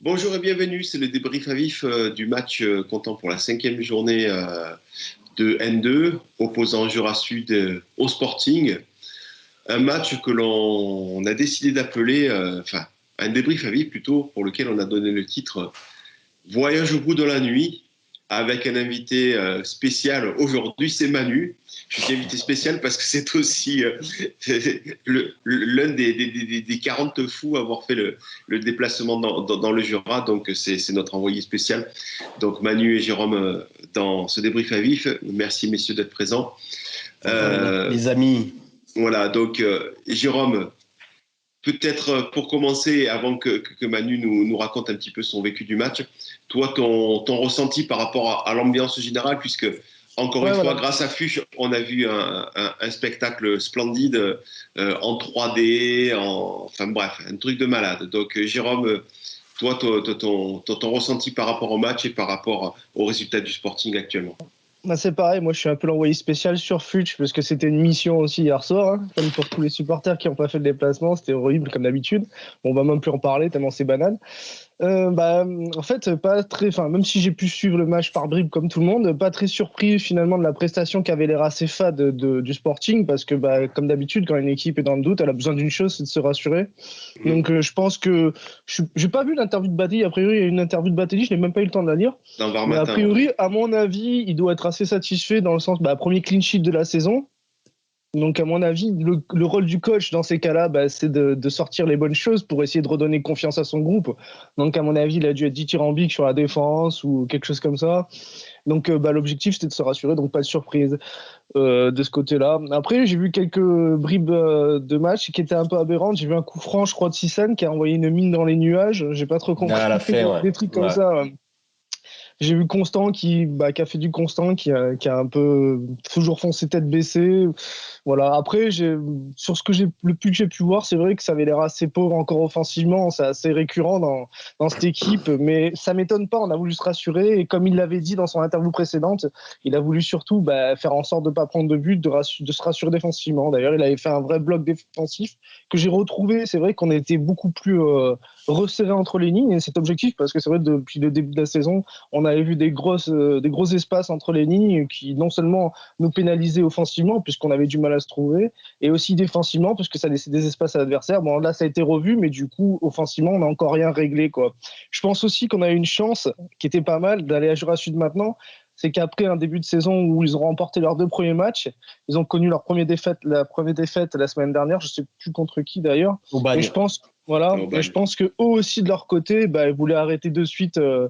Bonjour et bienvenue, c'est le débrief à vif du match comptant pour la cinquième journée de N2, opposant Jura Sud au Sporting. Un match que l'on a décidé d'appeler, un débrief à vif plutôt, pour lequel on a donné le titre Voyage au bout de la nuit, avec un invité spécial aujourd'hui, c'est Manu. Je suis invité spécial parce que c'est aussi l'un des 40 fous à avoir fait le déplacement dans le Jura. Donc, c'est notre envoyé spécial. Donc, Manu et Jérôme, dans ce débrief à vif, merci messieurs d'être présents. Les amis. Voilà, donc Jérôme, peut-être pour commencer, avant que Manu nous raconte un petit peu son vécu du match, toi, ton ressenti par rapport à l'ambiance générale, puisque, encore une fois, grâce à Fuchs, on a vu un spectacle splendide en 3D, enfin bref, un truc de malade. Donc, Jérôme, toi, ton ressenti par rapport au match et par rapport au résultat du Sporting actuellement. Bah c'est pareil, moi je suis un peu l'envoyé spécial sur Fuchs parce que c'était une mission aussi hier soir, hein, comme pour tous les supporters qui n'ont pas fait le déplacement, c'était horrible comme d'habitude. On va même plus en parler tellement c'est banal. En fait, pas très, enfin, même si j'ai pu suivre le match par bribes comme tout le monde, pas très surpris finalement de la prestation qu'avait l'air assez fade du Sporting parce que, comme d'habitude, quand une équipe est dans le doute, elle a besoin d'une chose, c'est de se rassurer. Donc, je pense que j'ai pas vu l'interview de Batelli. A priori, il y a une interview de Batelli, je n'ai même pas eu le temps de la lire. Mais a priori, à mon avis, il doit être assez satisfait dans le sens, premier clean sheet de la saison. Donc, à mon avis, le rôle du coach dans ces cas-là, c'est de sortir les bonnes choses pour essayer de redonner confiance à son groupe. Donc, à mon avis, il a dû être dithyrambique sur la défense ou quelque chose comme ça. Donc, l'objectif, c'était de se rassurer, donc pas de surprise de ce côté-là. Après, j'ai vu quelques bribes de match qui étaient un peu aberrantes. J'ai vu un coup franc, je crois, de Sissane qui a envoyé une mine dans les nuages. J'ai pas trop compris des trucs comme ça. J'ai vu Constant qui a fait du Constant, qui a un peu toujours foncé tête baissée. Voilà. Après, sur le plus que j'ai pu voir, c'est vrai que ça avait l'air assez pauvre encore offensivement. C'est assez récurrent dans cette équipe, mais ça m'étonne pas. On a voulu se rassurer et comme il l'avait dit dans son interview précédente, il a voulu surtout faire en sorte de pas prendre de but, de se rassurer défensivement. D'ailleurs, il avait fait un vrai bloc défensif que j'ai retrouvé. C'est vrai qu'on était beaucoup plus resserré entre les lignes et cet objectif, parce que c'est vrai depuis le début de la saison, on avait vu des gros espaces entre les lignes qui non seulement nous pénalisaient offensivement puisqu'on avait du mal à se trouver, et aussi défensivement puisque ça laissait des espaces à l'adversaire. Bon, là ça a été revu, mais du coup offensivement on n'a encore rien réglé, quoi. Je pense aussi qu'on a eu une chance qui était pas mal d'aller à Jura Sud maintenant, c'est qu'après un début de saison où ils ont remporté leurs 2 premiers matchs, ils ont connu la première défaite la semaine dernière, je sais plus contre qui d'ailleurs, et je pense et je pense que eux aussi de leur côté, ils voulaient arrêter de suite. Ils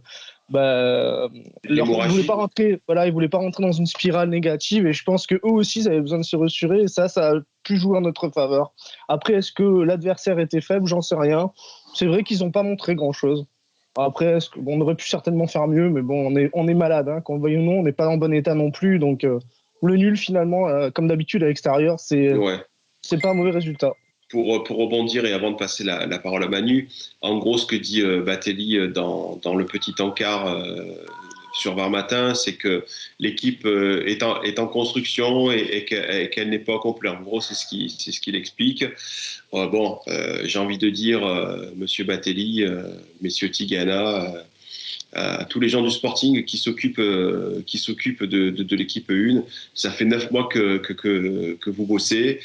voulaient pas rentrer, ils voulaient pas rentrer dans une spirale négative, et je pense que eux aussi ils avaient besoin de se rassurer, et ça a pu jouer en notre faveur. Après, est-ce que l'adversaire était faible? J'en sais rien. C'est vrai qu'ils n'ont pas montré grand-chose. Après, on aurait pu certainement faire mieux, mais bon, on est malade, hein, qu'on le veuille ou non, on n'est pas en bon état non plus, donc le nul finalement, comme d'habitude à l'extérieur, c'est pas un mauvais résultat. Pour rebondir et avant de passer la parole à Manu, en gros, ce que dit Batelli dans le petit encart sur Var Matin, c'est que l'équipe est en construction et qu'elle n'est pas complète. En gros, c'est ce qu'il explique. J'ai envie de dire, Monsieur Batelli, Messieurs Tigana, à tous les gens du Sporting qui s'occupent de l'équipe 1. Ça fait 9 mois que vous bossez.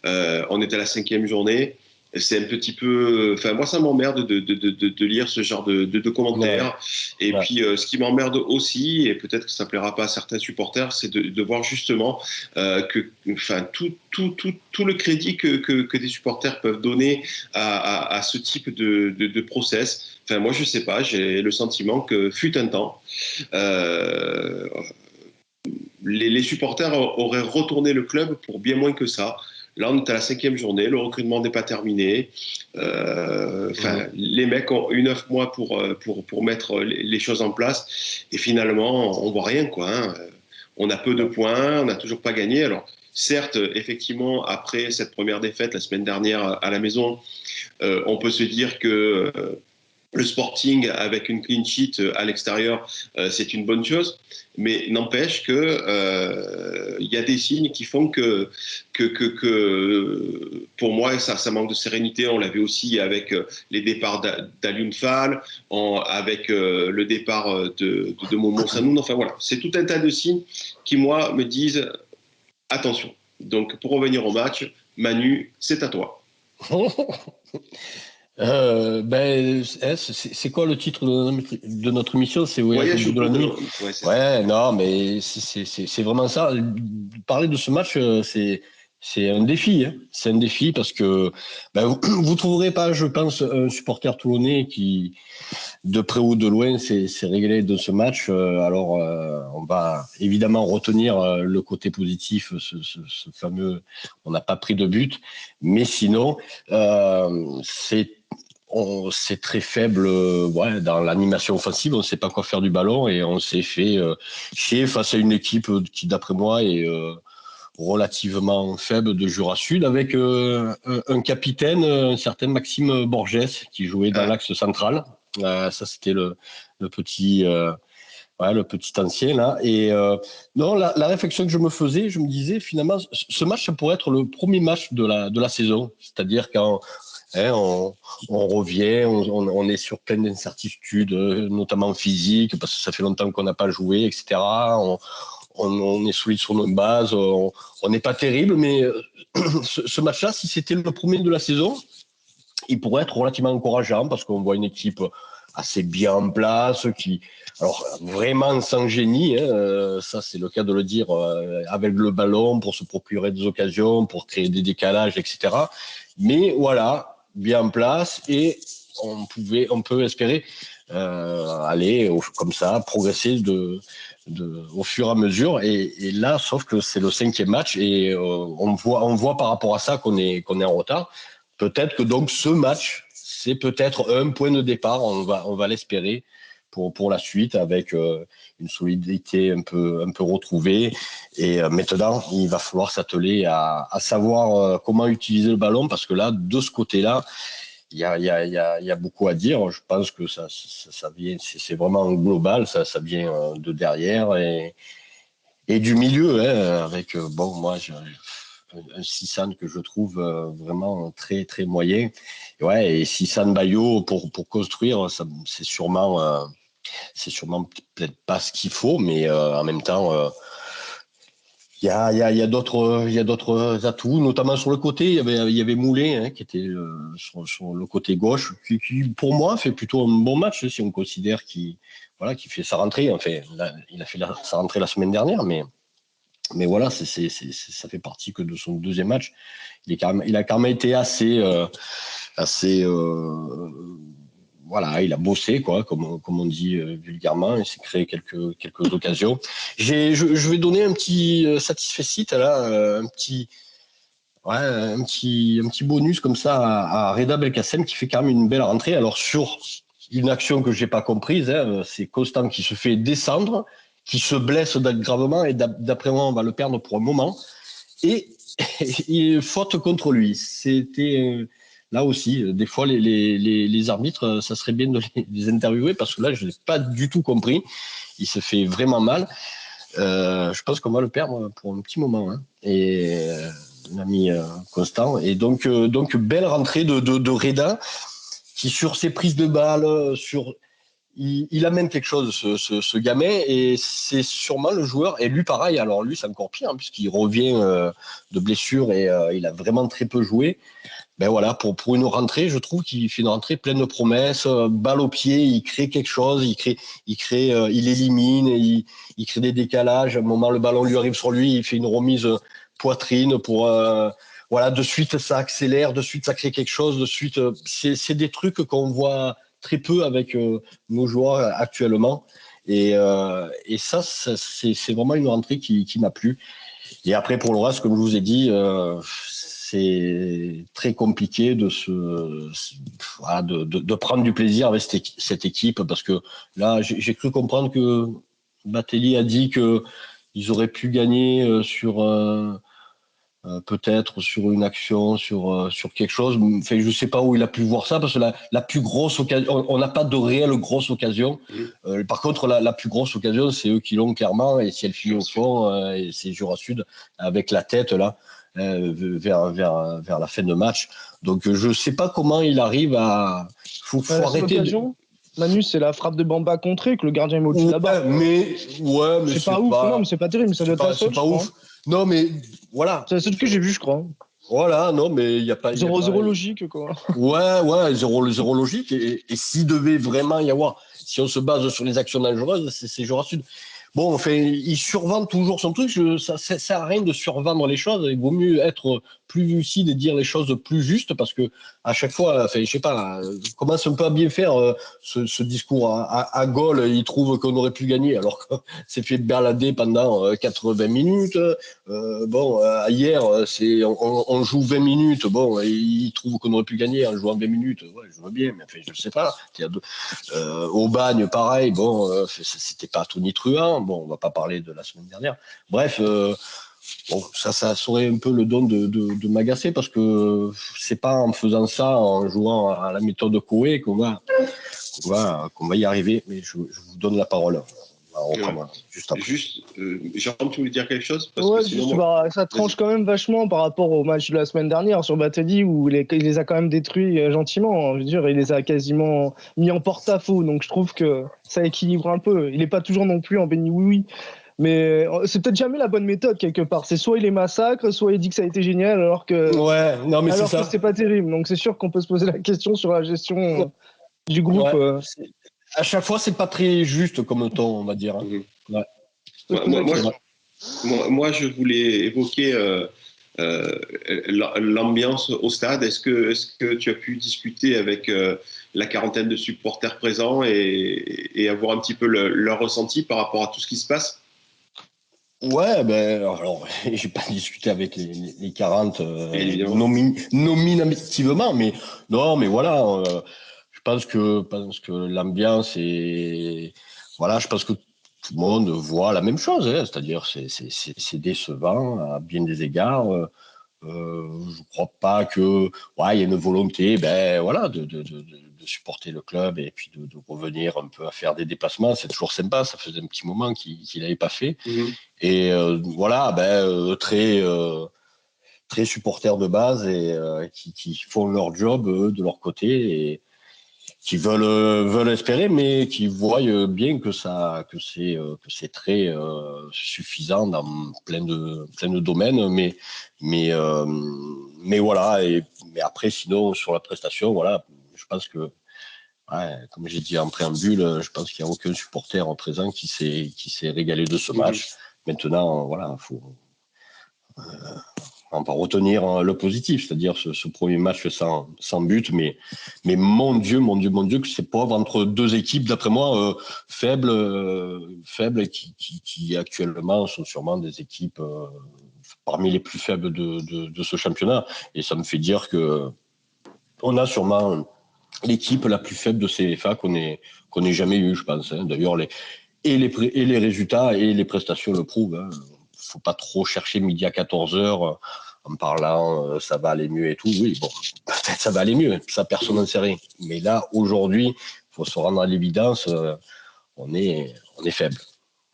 On est à la 5e journée. C'est un petit peu... Enfin, moi, ça m'emmerde de lire ce genre de commentaires. Ouais. Et puis, ce qui m'emmerde aussi, et peut-être que ça ne plaira pas à certains supporters, c'est de voir justement tout le crédit que des supporters peuvent donner à ce type de process. Enfin, moi, je ne sais pas, j'ai le sentiment que fut un temps, les supporters auraient retourné le club pour bien moins que ça. Là, on est à la 5e journée, le recrutement n'est pas terminé. Les mecs ont eu 9 mois pour mettre les choses en place. Et finalement, on ne voit rien, quoi. Hein. On a peu de points, on n'a toujours pas gagné. Alors, certes, effectivement, après cette première défaite la semaine dernière à la maison, on peut se dire que le Sporting avec une clean sheet à l'extérieur, c'est une bonne chose. Mais n'empêche que y a des signes qui font que pour moi, ça manque de sérénité. On l'avait aussi avec les départs d'Alioune Fall, avec le départ de Momo Sanoun. Enfin voilà, c'est tout un tas de signes qui, moi, me disent attention. Donc, pour revenir au match, Manu, c'est à toi. C'est quoi le titre de notre émission? C'est Voyage au de la nuit. Ouais, non, mais c'est vraiment ça. Parler de ce match, c'est un défi. Hein. C'est un défi parce que vous trouverez pas, je pense, un supporter toulonnais qui, de près ou de loin, s'est régalé de ce match. Alors, on va évidemment retenir le côté positif, ce fameux, on n'a pas pris de but, mais sinon, c'est très faible dans l'animation offensive. On ne sait pas quoi faire du ballon et on s'est fait chier face à une équipe qui, d'après moi, est relativement faible de Jura Sud, avec un capitaine, un certain Maxime Borges, qui jouait dans l'axe central. Ça, c'était le petit ancien là. Et non, la réflexion que je me faisais, je me disais finalement, ce match, ça pourrait être le premier match de la saison. C'est-à-dire quand on revient, on est sur plein d'incertitudes, notamment physiques, parce que ça fait longtemps qu'on n'a pas joué, etc. On est solide sur nos bases, on n'est pas terrible, mais ce match-là, si c'était le premier de la saison, il pourrait être relativement encourageant, parce qu'on voit une équipe assez bien en place, alors vraiment sans génie, ça c'est le cas de le dire, avec le ballon pour se procurer des occasions, pour créer des décalages, etc. Mais voilà, bien en place, et on peut espérer aller comme ça, progresser au fur et à mesure. Et là, sauf que c'est le 5e match et on voit par rapport à ça qu'on est en retard. Peut-être que donc ce match, c'est peut-être un point de départ. On va l'espérer pour la suite, avec une solidité un peu retrouvée. Et maintenant, il va falloir s'atteler à savoir comment utiliser le ballon, parce que là, de ce côté-là, il y a beaucoup à dire. Je pense que ça vient, c'est vraiment global, ça vient de derrière et du milieu, hein, avec moi un Sissane que je trouve vraiment très très moyen. Et Sissane Bayo pour construire, c'est sûrement peut-être pas ce qu'il faut, mais en même temps. Il y a d'autres atouts, notamment sur le côté. Il y avait Moulet, qui était sur le côté gauche, qui, pour moi, fait plutôt un bon match, si on considère qu'il fait sa rentrée. Enfin, là, il a fait sa rentrée la semaine dernière, mais voilà, ça fait partie que de son 2e match. Il a quand même été assez il a bossé, quoi, comme on dit vulgairement. Il s'est créé quelques occasions. Je vais donner un petit satisfecit là, un petit bonus comme ça à Reda Belkacem, qui fait quand même une belle rentrée. Alors sur une action que j'ai pas comprise, c'est Constant qui se fait descendre, qui se blesse gravement, et d'après moi on va le perdre pour un moment, et il faute contre lui. C'était là aussi, des fois, les arbitres, ça serait bien de les interviewer, parce que là, je n'ai pas du tout compris. Il se fait vraiment mal. Je pense qu'on va le perdre pour un petit moment. Hein. Et l'ami Constant. Et donc, belle rentrée de Reda, qui, sur ses prises de balles, il amène quelque chose, ce gamin, et c'est sûrement le joueur. Et lui, pareil. Alors lui, c'est encore pire, puisqu'il revient de blessure, et il a vraiment très peu joué. Voilà, pour une rentrée, je trouve qu'il fait une rentrée pleine de promesses, balle au pied, il crée quelque chose, il élimine, il crée des décalages. À un moment, le ballon lui arrive sur lui, il fait une remise poitrine pour de suite ça accélère, de suite ça crée quelque chose, de suite c'est des trucs qu'on voit très peu avec nos joueurs actuellement, et ça c'est vraiment une rentrée qui m'a plu. Et après, pour le reste, comme je vous ai dit, c'est très compliqué de prendre du plaisir avec cette équipe, parce que là, j'ai cru comprendre que Batelli a dit qu'ils auraient pu gagner sur peut-être sur une action, sur quelque chose. Enfin, je sais pas où il a pu voir ça, parce que la plus grosse occasion, on n'a pas de réelle grosse occasion. Par contre, la plus grosse occasion, c'est eux qui l'ont clairement, et si elle finit au fond, et c'est Jura Sud avec la tête là, vers la fin de match. Donc, je sais pas comment il arrive à. Faut arrêter. Manu, c'est la frappe de Bamba contrée que le gardien met au-dessus de la barre. Mais c'est pas ouf. Non, mais c'est pas terrible, mais ça doit être la seule. C'est pas ouf. Non, mais voilà. C'est la seule que j'ai vue, je crois. Voilà, non, mais il n'y a pas. Zéro logique, quoi. Ouais, zéro logique. Et s'il devait vraiment y avoir, si on se base sur les actions dangereuses, c'est Jura Sud. Bon, enfin, il survend toujours son truc. Ça sert à rien de survendre les choses. Il vaut mieux être plus lucide et dire les choses plus justes, parce que à chaque fois, enfin, je sais pas, commence un peu à bien faire ce discours à Gaulle. Il trouve qu'on aurait pu gagner, alors qu'on s'est fait balader pendant 80 minutes. Hier, on joue 20 minutes. Bon, il trouve qu'on aurait pu gagner en jouant 20 minutes. Ouais, je vois bien, mais enfin, je sais pas. Au Bagne, pareil. Bon, c'était pas tonitruant. Bon, on va pas parler de la semaine dernière. Bref, ça serait un peu le don de m'agacer, parce que c'est pas en faisant ça, en jouant à la méthode Coué, qu'on va y arriver. Mais je vous donne la parole. Juste après. Jérôme, tu voulais dire quelque chose? Ça tranche quand même vachement par rapport au match de la semaine dernière sur Batelli, où il les a quand même détruits gentiment. Je veux dire, il les a quasiment mis en porte-à-faux. Donc je trouve que ça équilibre un peu. Il n'est pas toujours non plus en béni oui. Mais c'est peut-être jamais la bonne méthode quelque part. C'est soit il les massacre, soit il dit que ça a été génial, alors que c'est pas terrible. Donc c'est sûr qu'on peut se poser la question sur la gestion du groupe. À chaque fois, c'est pas très juste comme ton, on va dire. Hein. Moi, je voulais évoquer l'ambiance au stade. Est-ce que tu as pu discuter avec la quarantaine de supporters présents et avoir un petit peu leur ressenti par rapport à tout ce qui se passe? Ouais, alors, j'ai pas discuté avec les 40 nominativement, mais non, mais voilà. Je pense que l'ambiance est, voilà, je pense que tout le monde voit la même chose, hein, c'est-à-dire c'est décevant à bien des égards. Je crois pas que, il y a une volonté, de supporter le club et puis de revenir un peu à faire des déplacements. C'est toujours sympa. Ça faisait un petit moment qu'il n'avait pas fait. Et très supporters de base et qui font leur job de leur côté et qui veulent espérer, mais qui voient bien que c'est très suffisant dans plein de domaines, mais voilà. Mais après, sinon, sur la prestation, voilà, je pense que, comme j'ai dit en préambule, je pense qu'il n'y a aucun supporter en présent qui s'est régalé de ce match. Maintenant, voilà, on va retenir le positif, c'est-à-dire ce premier match sans but, mais mon Dieu, que c'est pauvre entre deux équipes, d'après moi, faibles, qui actuellement sont sûrement des équipes parmi les plus faibles de ce championnat. Et ça me fait dire que on a sûrement l'équipe la plus faible de CFA qu'on ait jamais eue, je pense. Hein. D'ailleurs, les résultats et les prestations le prouvent. Hein. Faut pas trop chercher midi à 14h en parlant ça va aller mieux et tout. Oui, bon, peut-être ça va aller mieux, ça personne n'en sait rien. Mais là, aujourd'hui, il faut se rendre à l'évidence, on est faible.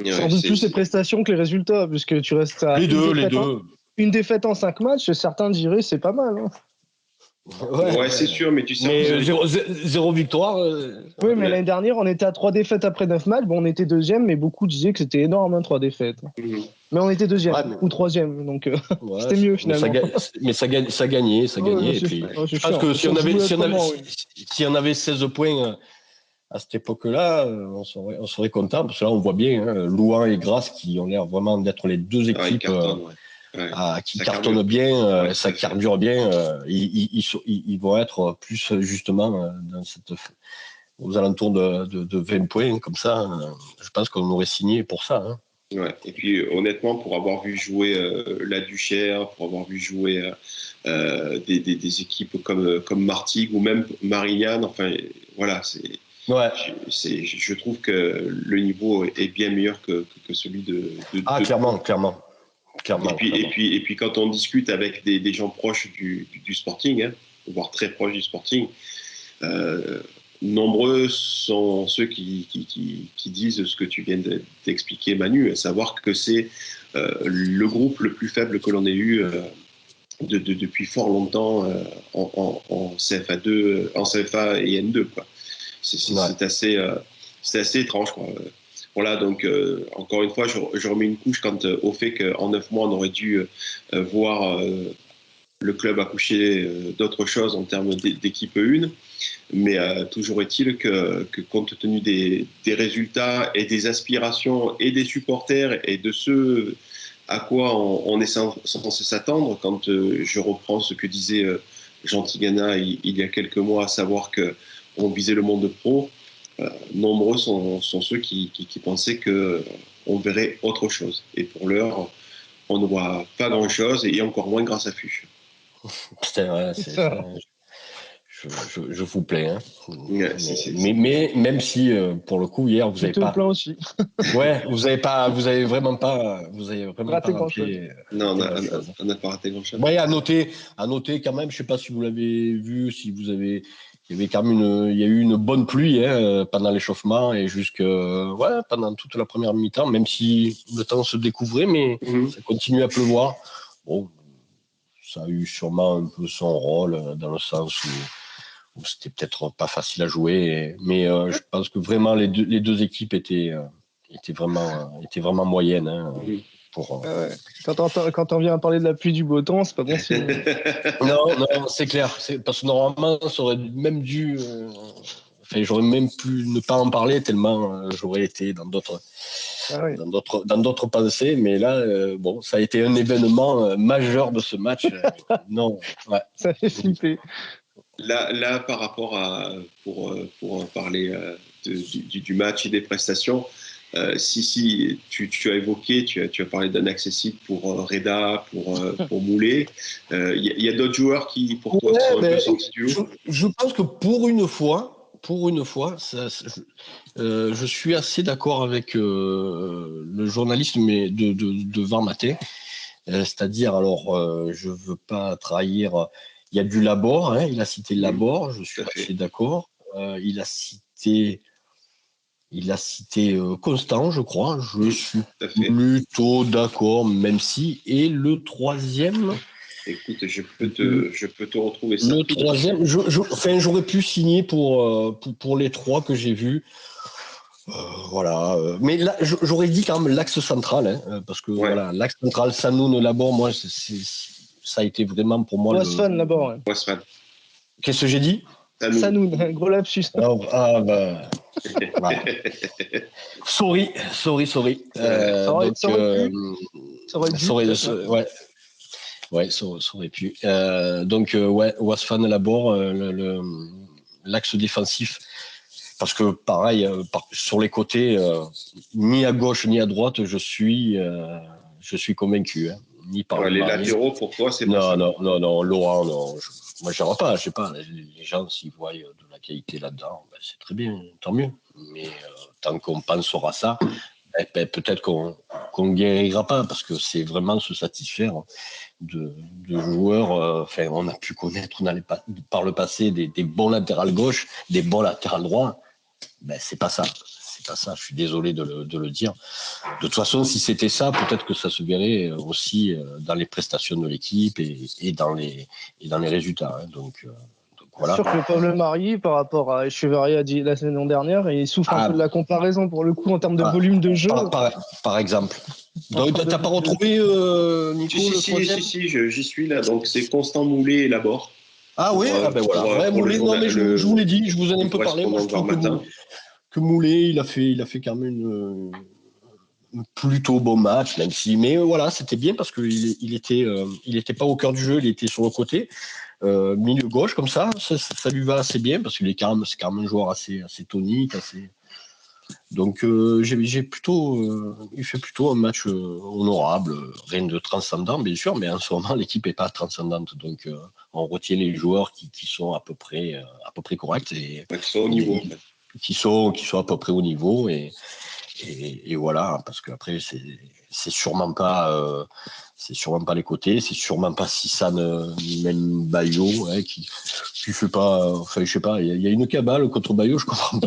C'est un peu plus les prestations que les résultats, puisque tu restes à les deux. Une défaite en 5 matchs, certains diraient c'est pas mal. Hein. Ouais, c'est sûr, mais tu sais. Mais zéro victoire. Oui, mais l'année dernière, on était à 3 défaites après 9 matchs. Bon, on était deuxième, mais beaucoup disaient que c'était énorme, 3 défaites. Mais on était deuxième ou troisième, donc c'était mieux finalement. Mais ça gagnait. Et puis, je pense que si on avait 16 points à cette époque-là, on serait content, parce que là, on voit bien Louhans et Grasse qui ont l'air vraiment d'être les deux équipes. Qui cartonnent bien, ça carbure bien, ils vont être plus justement aux alentours de 20 points, comme ça. Je pense qu'on aurait signé pour ça. Hein. Ouais. Et puis honnêtement, pour avoir vu jouer la Duchère, pour avoir vu jouer des équipes comme Martigues ou même Marignane, enfin voilà, je trouve que le niveau est bien meilleur que celui de clairement. Clairement, Et puis quand on discute avec des gens proches du Sporting, hein, voire très proches du Sporting, nombreux sont ceux qui disent ce que tu viens d'expliquer, Manu, à savoir que c'est le groupe le plus faible que l'on ait eu depuis fort longtemps en CFA2, en CFA et N2, quoi. C'est assez étrange, quoi. Voilà, donc encore une fois, je remets une couche au fait qu'en 9 mois, on aurait dû voir le club accoucher d'autres choses en termes d'équipe 1. Mais toujours est-il que compte tenu des résultats et des aspirations et des supporters et de ce à quoi on est censé s'attendre, quand je reprends ce que disait Jean Tigana il y a quelques mois, à savoir qu'on visait le monde pro, nombreux sont ceux qui pensaient qu'on verrait autre chose. Et pour l'heure, on ne voit pas grand-chose, et encore moins grâce à Fuchs. C'est vrai, c'est ça. Je vous plais. Hein. Ouais, mais même si, pour le coup, hier, vous avez pas... Je te plains aussi. Ouais, vous avez vraiment pas Raté grand-chose. Non, on n'a pas raté grand-chose. Ouais, à noter quand même, je sais pas si vous l'avez vu, si vous avez... Il y avait quand même il y a eu une bonne pluie pendant l'échauffement et pendant toute la première mi-temps, même si le temps se découvrait, mais ça continue à pleuvoir. Bon, ça a eu sûrement un peu son rôle dans le sens où c'était peut-être pas facile à jouer, mais je pense que vraiment les deux équipes étaient vraiment moyennes. Hein, ouais. Quand on vient à parler de la pluie du beau temps, c'est pas bon signe. Non, c'est clair. Parce que normalement, ça aurait même dû. J'aurais même pu ne pas en parler tellement j'aurais été dans d'autres pensées. Mais là, ça a été un événement majeur de ce match. Non, ouais. Ça fait flipper. Là, par rapport pour parler du match et des prestations, si tu as évoqué, tu as parlé d'un accessible pour Reda, pour Moulet. Il y a d'autres joueurs qui, pour toi, sont un peu sortis du lot. Je pense que pour une fois, je suis assez d'accord avec le journaliste de Varmaté. C'est-à-dire, alors, je veux pas trahir. Il y a du Labor, hein, il a cité le Labor, je suis assez d'accord. Il a cité Constant, je crois. Je suis plutôt d'accord, même si. Et le troisième. Écoute, je peux te retrouver ça. Le troisième, j'aurais pu signer pour les trois que j'ai vus. Voilà. Mais là, j'aurais dit quand même l'axe central, hein, parce que voilà, l'axe central, Sanoun, Labor, moi, ça a été vraiment pour moi. Wasfan, Labor. Ouais. Wasfan. Qu'est-ce que j'ai dit? Sanoun, un gros lapsus. Voilà. Sorry. Ça aurait pu. Donc, Wasfan, Labor, l'axe défensif. Parce que pareil, sur les côtés, ni à gauche ni à droite, je suis convaincu. Hein. Ni par les latéraux, pour toi, c'est pas ça. Non, Laurent, non. Moi, je sais pas. Les gens, s'ils voient de la qualité là-dedans, c'est très bien, tant mieux. Mais tant qu'on pensera ça, peut-être qu'on guérira pas, parce que c'est vraiment se satisfaire de joueurs. On a pu connaître par le passé des bons latérales gauche, des bons latérales droits. C'est pas ça. Je suis désolé de le dire. De toute façon, si c'était ça, peut-être que ça se verrait aussi dans les prestations de l'équipe et dans les résultats. Hein. Donc voilà. C'est sûr que le Pablo Mari, par rapport à Echeverria la saison dernière, il souffre un peu de la comparaison pour le coup en termes de volume de jeu. Par exemple. Donc, t'as pas retrouvé Nico Si, j'y suis là. Donc, c'est Constant, Moulet et Labor. Ah oui, voilà. Moulet, non, mais je vous l'ai dit, je vous en ai un peu parlé. Moi, je trouve que Moulet, il a fait quand même un plutôt beau match, même si. Mais voilà, c'était bien parce qu'il était pas au cœur du jeu, il était sur le côté. Milieu gauche comme ça lui va assez bien parce qu'il c'est quand même un joueur assez tonique, assez. Donc il fait plutôt un match honorable, rien de transcendant bien sûr, mais en ce moment l'équipe est pas transcendante, donc on retient les joueurs qui sont à peu près corrects et qui sont au niveau, qui sont à peu près au niveau et voilà, parce qu'après c'est sûrement pas les côtés, c'est sûrement pas Sissane, même Bayo, hein, qui fait pas, enfin je sais pas, il y a une cabale contre Bayo, je comprends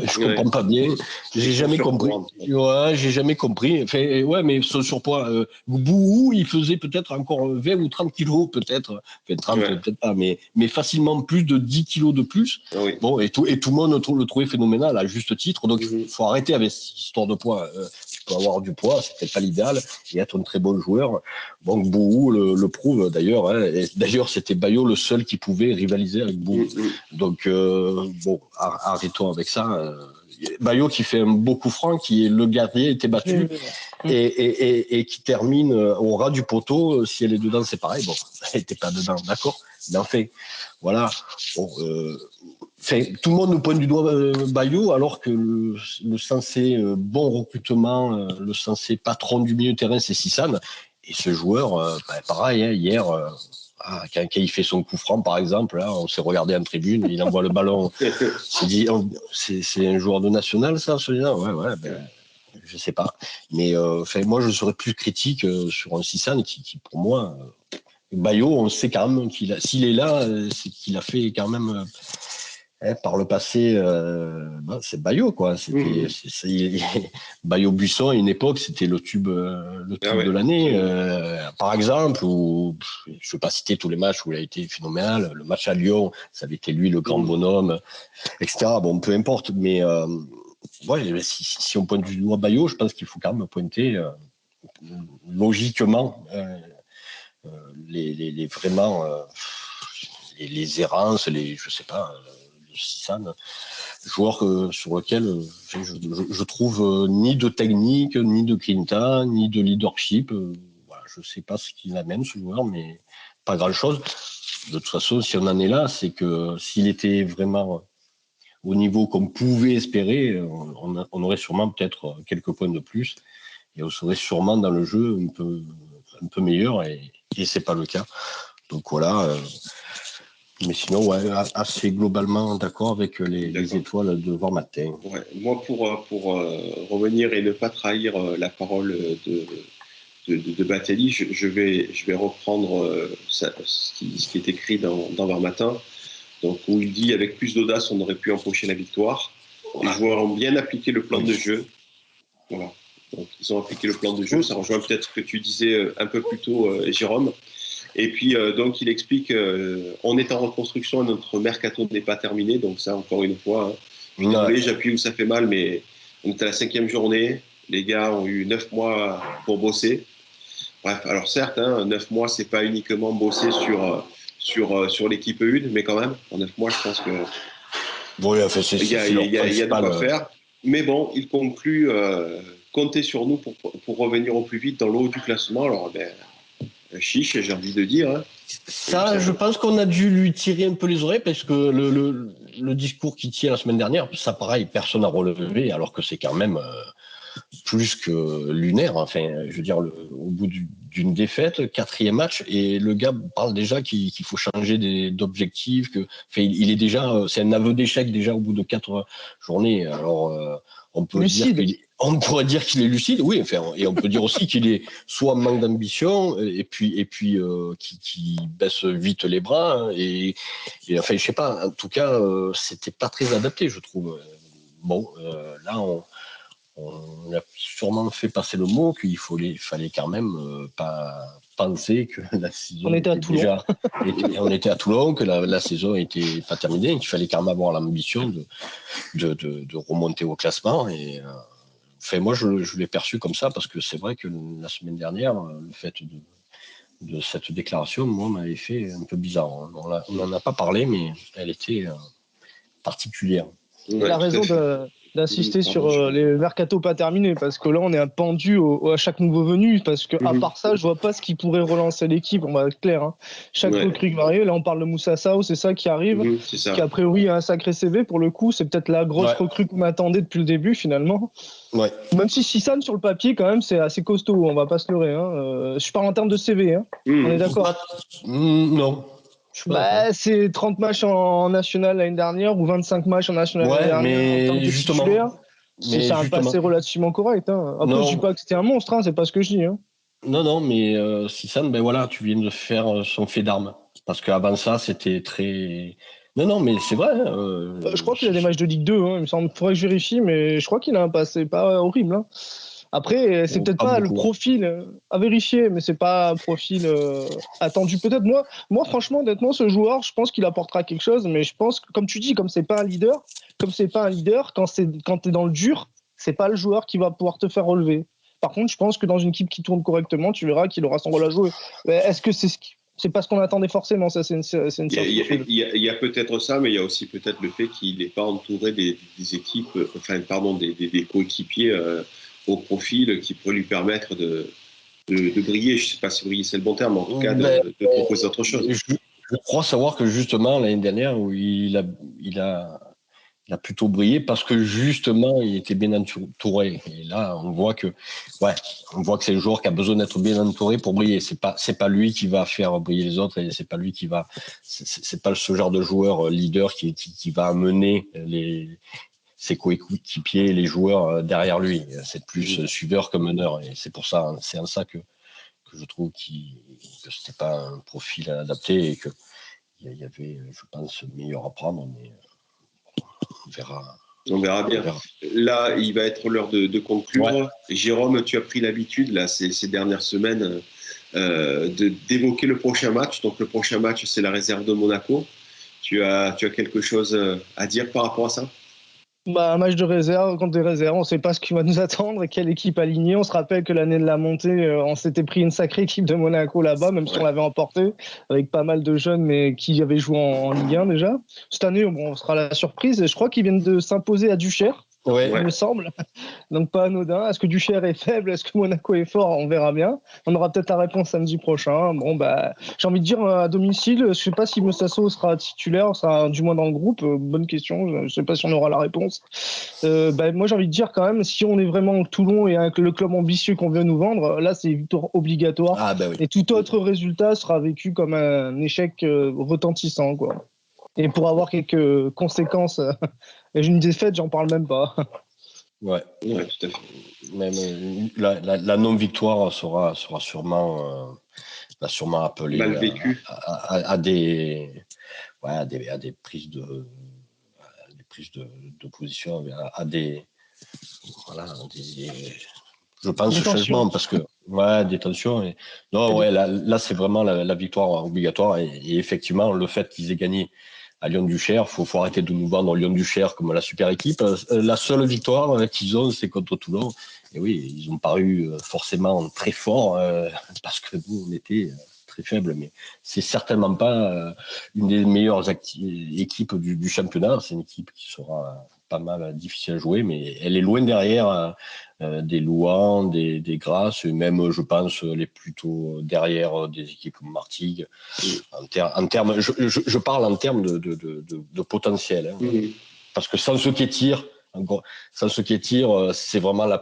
pas bien, j'ai jamais compris. Ouais, j'ai jamais compris. Enfin, ouais, mais son surpoids, Bouhou, il faisait peut-être encore 20 ou 30 kilos, peut-être, enfin 30 peut-être pas, mais facilement plus de 10 kilos de plus. Oui. Bon, et tout le monde le trouvait phénoménal à juste titre, donc il faut arrêter avec cette histoire de poids. Tu peux avoir du poids, c'est peut-être pas l'idéal, et être un très bon joueur. Donc Bouhou le prouve d'ailleurs. Hein, et d'ailleurs, c'était Bayo le seul qui pouvait rivaliser avec Bouhou. Donc bon, arrêtons avec ça. Bayo qui fait un beau coup franc, qui est le gardien était battu et qui termine au ras du poteau. Si elle est dedans, c'est pareil. Bon, elle n'était pas dedans, d'accord. Mais enfin, voilà. Bon, tout le monde nous pointe du doigt Bayo, alors que le censé bon recrutement, le censé patron du milieu de terrain, c'est Sissane. Et ce joueur, pareil, hein, hier, quand il fait son coup franc, par exemple, là, on s'est regardé en tribune, il envoie le ballon. C'est un joueur de national, ça, celui-là. Ouais, je sais pas. Mais moi, je serais plus critique sur un Sissane qui pour moi, Bayo, on sait quand même s'il est là, c'est qu'il a fait quand même. Par le passé, c'est Bayo, quoi. Bayo Buisson, à une époque, c'était le tube de l'année, par exemple. Ou je ne vais pas citer tous les matchs où il a été phénoménal. Le match à Lyon, ça avait été lui le grand bonhomme, etc. Bon, peu importe. Mais si on pointe du doigt Bayo, je pense qu'il faut quand même pointer logiquement les vraiment les errances, je sais pas. Sissane, joueur sur lequel je trouve ni de technique, ni de grinta, ni de leadership. Voilà, je ne sais pas ce qu'il amène, ce joueur, mais pas grand-chose. De toute façon, si on en est là, c'est que s'il était vraiment au niveau qu'on pouvait espérer, on aurait sûrement peut-être quelques points de plus et on serait sûrement dans le jeu un peu meilleur et ce n'est pas le cas. Donc voilà. Mais sinon, ouais, assez globalement d'accord avec les étoiles de Vormatin. Ouais. Moi, pour revenir et ne pas trahir la parole de Batelli, je vais reprendre ce qui est écrit dans Vormatin, donc où il dit « Avec plus d'audace, on aurait pu empocher la victoire. Les joueurs ont bien appliqué le plan de jeu. » Voilà. Donc, ils ont appliqué le plan de jeu. Ça rejoint peut-être ce que tu disais un peu plus tôt, Jérôme. Et puis, donc, il explique on est en reconstruction et notre mercato n'est pas terminé. Donc, ça, encore une fois, désolé, j'appuie où ça fait mal, mais on est à la 5e journée. Les gars ont eu 9 mois pour bosser. Bref, alors certes, 9 mois, c'est pas uniquement bosser sur l'équipe 1, mais quand même, en 9 mois, je pense que il y a de quoi faire. Mais bon, il conclut comptez sur nous pour revenir au plus vite dans le haut du classement. Alors, chiche, j'ai envie de dire. Hein. Ça, je pense qu'on a dû lui tirer un peu les oreilles parce que le discours qu'il tient la semaine dernière, ça pareil, personne n'a relevé, alors que c'est quand même plus que lunaire. Enfin, je veux dire, au bout d'une défaite, 4e match, et le gars parle déjà qu'il faut changer d'objectifs. Il est déjà, c'est un aveu d'échec déjà au bout de 4 journées. Alors, on pourrait dire qu'il est lucide, oui. Enfin, et on peut dire aussi qu'il est soit manque d'ambition et puis qui baisse vite les bras. Hein, et enfin, je sais pas. En tout cas, c'était pas très adapté, je trouve. Bon, là, on a sûrement fait passer le mot qu'il fallait quand même pas penser que la saison on était à Toulon. On était à Toulon, que la saison n'était pas terminée, qu'il fallait quand même avoir l'ambition de remonter au classement. Et moi, je l'ai perçu comme ça parce que c'est vrai que la semaine dernière, le fait de cette déclaration, moi, m'avait fait un peu bizarre. On n'en a pas parlé, mais elle était particulière. Il a raison d'insister sur les mercatos pas terminés, parce que là on est pendu à chaque nouveau venu, parce que à part ça je vois pas ce qui pourrait relancer l'équipe, on va être clair. Hein. Chaque recrue va arriver, là on parle de Moussa Sao, c'est ça qui arrive, qui a priori a un sacré CV pour le coup, c'est peut-être la grosse recrue qu'on attendait depuis le début finalement. Ouais. Même si Sissane sur le papier quand même c'est assez costaud, on va pas se leurrer. Hein. Je parle en termes de CV, hein. On est d'accord. Non. C'est 30 matchs en national l'année dernière ou 25 matchs en national l'année dernière. Mais justement. C'est un passé relativement correct. Hein. Après, je ne dis pas que c'était un monstre, c'est pas ce que je dis. Hein. Non, mais Sissane, ben voilà, tu viens de faire son fait d'armes. Parce qu'avant ça, c'était très. Non, mais c'est vrai. Je crois qu'il a des matchs de Ligue 2, hein, il me semble. Faudrait que je vérifie, mais je crois qu'il a un passé pas horrible, hein. Après, c'est peut-être pas pas le beaucoup. profil à vérifier, mais c'est pas un profil attendu. Peut-être moi, franchement, honnêtement, ce joueur, je pense qu'il apportera quelque chose, mais je pense que, comme tu dis, comme c'est pas un leader, quand t'es dans le dur, c'est pas le joueur qui va pouvoir te faire relever. Par contre, je pense que dans une équipe qui tourne correctement, tu verras qu'il aura son rôle à jouer. Mais est-ce que c'est pas ce qu'on attendait forcément, ça, c'est une certitude. Il y a peut-être ça, mais il y a aussi peut-être le fait qu'il n'est pas entouré des équipes, enfin, pardon, des coéquipiers au profil qui pourraient lui permettre de briller. Je ne sais pas si briller c'est le bon terme, mais en tout cas de proposer autre chose. Je crois savoir que justement, l'année dernière, où il a plutôt brillé parce que justement, il était bien entouré. Et là, on voit que c'est le joueur qui a besoin d'être bien entouré pour briller. C'est pas lui qui va faire briller les autres et c'est pas lui qui va, c'est pas ce genre de joueur leader qui va amener ses coéquipiers, les joueurs derrière lui. C'est plus suiveur que meneur et c'est en ça que je trouve que c'était pas un profil adapté et que il y avait, je pense, meilleur à prendre, mais on verra. On verra bien. Là, il va être l'heure de conclure. Ouais. Jérôme, tu as pris l'habitude, là, ces dernières semaines, d'évoquer le prochain match. Donc, le prochain match, c'est la réserve de Monaco. Tu as quelque chose à dire par rapport à ça? Un match de réserve contre des réserves, on ne sait pas ce qui va nous attendre et quelle équipe aligner. On se rappelle que l'année de la montée, on s'était pris une sacrée équipe de Monaco là-bas, même si on l'avait emporté, avec pas mal de jeunes, mais qui avaient joué en Ligue 1 déjà. Cette année, on sera la surprise. Je crois qu'ils viennent de s'imposer à Duchère. Il me semble. Donc pas anodin. Est-ce que Duchère est faible? Est-ce que Monaco est fort? On verra bien. On aura peut-être la réponse samedi prochain. J'ai envie de dire à domicile, je sais pas si Moussasso sera titulaire, sera du moins dans le groupe. Bonne question. Je sais pas si on aura la réponse. Moi j'ai envie de dire quand même, si on est vraiment Toulon et avec le club ambitieux qu'on veut nous vendre, là c'est victoire obligatoire. Oui. Et tout autre résultat sera vécu comme un échec retentissant, quoi. Et pour avoir quelques conséquences, une défaite, j'en parle même pas. Ouais, tout à fait. Même la non-victoire sera sûrement appelée mal vécue à des prises de position, je pense changement parce que des tensions. Là c'est vraiment la victoire obligatoire et effectivement le fait qu'ils aient gagné à Lyon-Duchère, faut arrêter de nous vendre Lyon-Duchère comme la super équipe. La seule victoire qu'ils ont, c'est contre Toulon. Et oui, ils ont paru forcément très forts parce que nous, on était très faibles. Mais c'est certainement pas une des meilleures équipes du championnat. C'est une équipe qui sera pas mal difficile à jouer, mais elle est loin derrière des Louans, des Grasses, et même, je pense, les plutôt derrière des équipes comme Martigues. En termes, je parle en termes de potentiel. Hein. Parce que sans ceux qui tirent, c'est vraiment la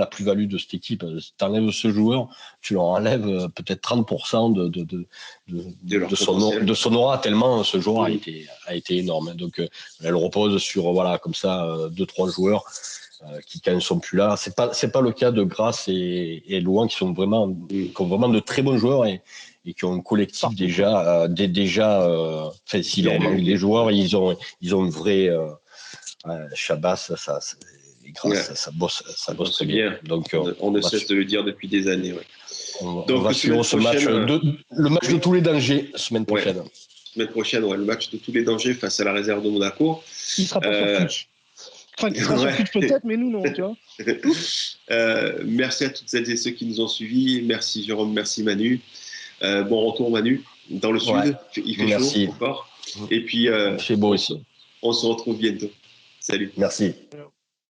plus-value de cette équipe. Si tu enlèves ce joueur, tu leur enlèves peut-être 30% de son aura, tellement ce joueur a été énorme. Donc, elle repose sur, comme ça, 2-3 joueurs qui, quand ils ne sont plus là, c'est pas le cas de Grasse et Louan qui ont vraiment de très bons joueurs et qui ont un collectif s'il leur manque des joueurs, ils ont une vraie Chabas, ça bosse très bien. Donc, on ne cesse de le dire depuis des années. Ouais. Donc, on va suivre ce match, le match de tous les dangers, semaine prochaine. Ouais. Semaine prochaine, le match de tous les dangers face à la réserve de Monaco. Il sera pas sur Twitch. Enfin, il sera sur Twitch peut-être, mais nous non, tu vois. Merci à toutes celles et ceux qui nous ont suivis. Merci Jérôme, merci Manu. Bon retour Manu, dans le sud. Il fait chaud encore. Et puis, c'est beau aussi. On se retrouve bientôt. Salut. Merci.